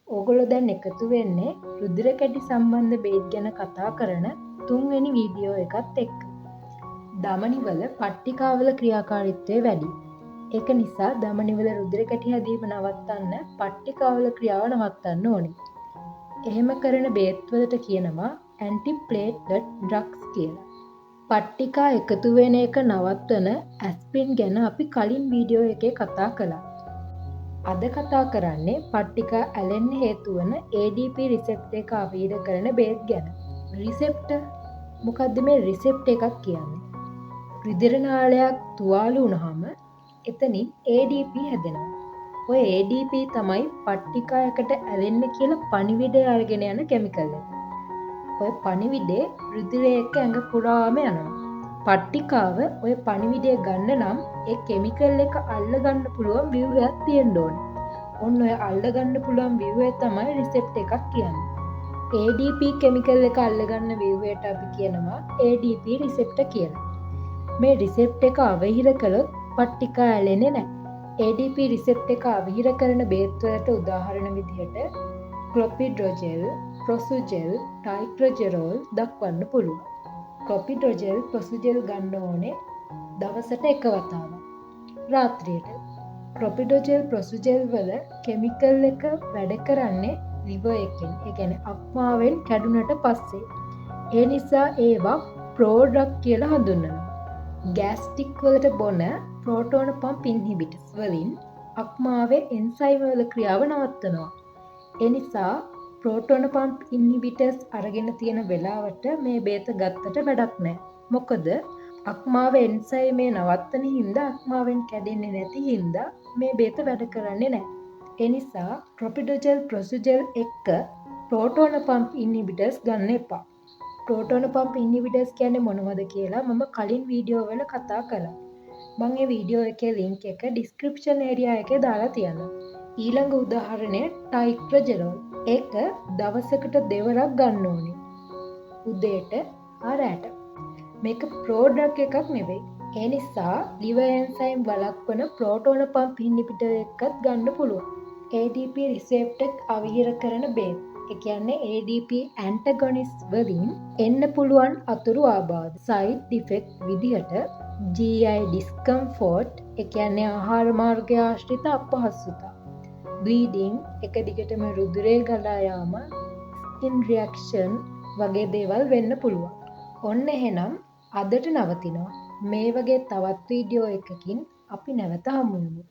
ඕගොල්ලෝ දැන් එකතු වෙන්නේ රුධිර කැටි සම්බන්ධ බේත් ගැන කතා කරන 3 වෙනි වීඩියෝ එකත් එක්ක. ධමනිවල පට්ටිකාවල ක්‍රියාකාරීත්වය වැඩි. ඒක නිසා ධමනිවල රුධිර කැටි හැදීම නවත්තන්න පට්ටිකාවල ක්‍රියාව නවත්තන්න ඕනේ. එහෙම කරන බේත් වලට කියනවා ඇන්ටිප්ලේට්ලට් ඩ්‍රග්ස් කියලා. පට්ටිකා එකතු වෙන එක නවත්වන ඇස්ප්‍රින් ගැන අපි කලින් වීඩියෝ එකේ කතා කළා. අද කතා කරන්නේ පට්ටිකා ඇලෙන්න හේතු වන ADP රිසෙප්ටර් එක අවීර කරන බේත් ගැන. රිසෙප්ටර් මොකද්ද මේ රිසෙප්ටර් එකක් කියන්නේ? රුධිර නාලයක් තුවාල වුණාම එතනින් ADP හැදෙනවා. ඔය ADP තමයි පට්ටිකායකට ඇලෙන්න කියලා පණිවිඩය අරගෙන යන කෙමිකල් එක. ඔය පණිවිඩේ රුධිරය එක්ක ඇඟ පුරාම යනවා. පට්ටිකාව ඔය පණිවිඩය ගන්න නම් ඒ කෙමිකල් එක අල්ලගන්න පුළුවන් ව්‍යුහයක් තියෙන්න ඕනේ. ඔන්න ඔය අල්ලගන්න පුළුවන් ව්‍යුහය තමයි රිසෙප්ටර් එකක් කියන්නේ. ADP කෙමිකල් එක අල්ලගන්න ව්‍යුහයට අපි කියනවා ADP රිසෙප්ටර් කියලා. මේ රිසෙප්ටර් එක අවහිර කළොත් පට්ටිකා ඇලෙන්නේ නැහැ. ADP රිසෙප්ටර් එක අවහිර කරන බේත් වලට උදාහරණ විදිහට ක්ලොපිඩ්‍රොජෙල්, ප්‍රොසුජෙල්, ටයිට්‍රොජෙරෝල් දක්වන්න පුළුවන්. ක්ලොපිඩ්‍රොජෙල්, ප්‍රොසුජෙල් ගන්න ඕනේ දවසට එක වතාවක්. රාත්‍රියට. ක්ලොපිඩ්‍රොජෙල්, ප්‍රොසුජෙල් වල කෙමිකල් එක වැඩ කරන්නේ ලිවර් එකෙන්. ඒ කියන්නේ අක්මාවෙන් කැඩුනට පස්සේ. ඒ නිසා ඒවා ප්‍රෝඩ්‍රග් කියලා හඳුන්වනවා. ගෑස්ටික් වලට බොන ප්‍රෝටෝන පම්ප් ඉන්හිබිටර්ස් වලින් අක්මාවේ එන්සයිම් වල ක්‍රියාව නවත්තනවා. ඒ නිසා ප්‍රෝටෝන පම්ප් ඉන්හිබිටර්ස් අරගෙන තියෙන වෙලාවට මේ බේත ගත්තට වැඩක් නැහැ. මොකද අක්මාවේ එන්සයිමේ නවත්තන හින්දා අක්මාවෙන් කැඩෙන්නේ නැති හින්දා මේ බේත වැඩ කරන්නේ නැහැ. ඒ නිසා ක්ලොපිඩොජෙල්, ප්‍රොසුජෙල් එක්ක ප්‍රෝටෝන පම්ප් ඉන්හිබිටර්ස් ගන්න එපා. ප්‍රෝටෝන පම්ප් ඉන්හිබිටර්ස් කියන්නේ මොනවද කියලා මම කලින් වීඩියෝ වල කතා කළා. මම ඒ වීඩියෝ එකේ ලින්ක් එක ඩිස්ක්‍රිප්ෂන් ඒරියා එකේ දාලා තියනවා. ඊළඟ උදාහරණය ටයිට්‍රොජෙරෝල්. ඒක දවසකට දෙවරක් ගන්න ඕනේ. උදේට හා රැට. මේක ප්‍රෝඩ්‍රග් එකක් නෙවෙයි. ඒ නිසා ලිවර් එන්සයිම් වළක්වන ප්‍රෝටෝන පම්ප් ඉන්හිබිටර් එකත් ගන්න පුළුවන්. ADP රිසෙප්ටර් අවහිර කරන බේත්. ඒ කියන්නේ ADP ඇන්ටගොනිස්ට් වලින් එන්න පුළුවන් අතුරු ආබාධ සයිඩ් ඉෆෙක්ට් විදිහට GI ඩිස්කම්ෆෝර්ට්, ඒ කියන්නේ ආහාර මාර්ගය ආශ්‍රිත අපහසුතා, බ්ලීඩින්, එක දිගටම රුධිරය ගලා යාම, ස්කින් රියැක්ෂන් වගේ දේවල් වෙන්න පුළුවන්. ඔන්න එහෙනම් අදට නවතිනවා. මේ වගේ තවත් වීඩියෝ එකකින් අපි නැවත හමු වෙමු.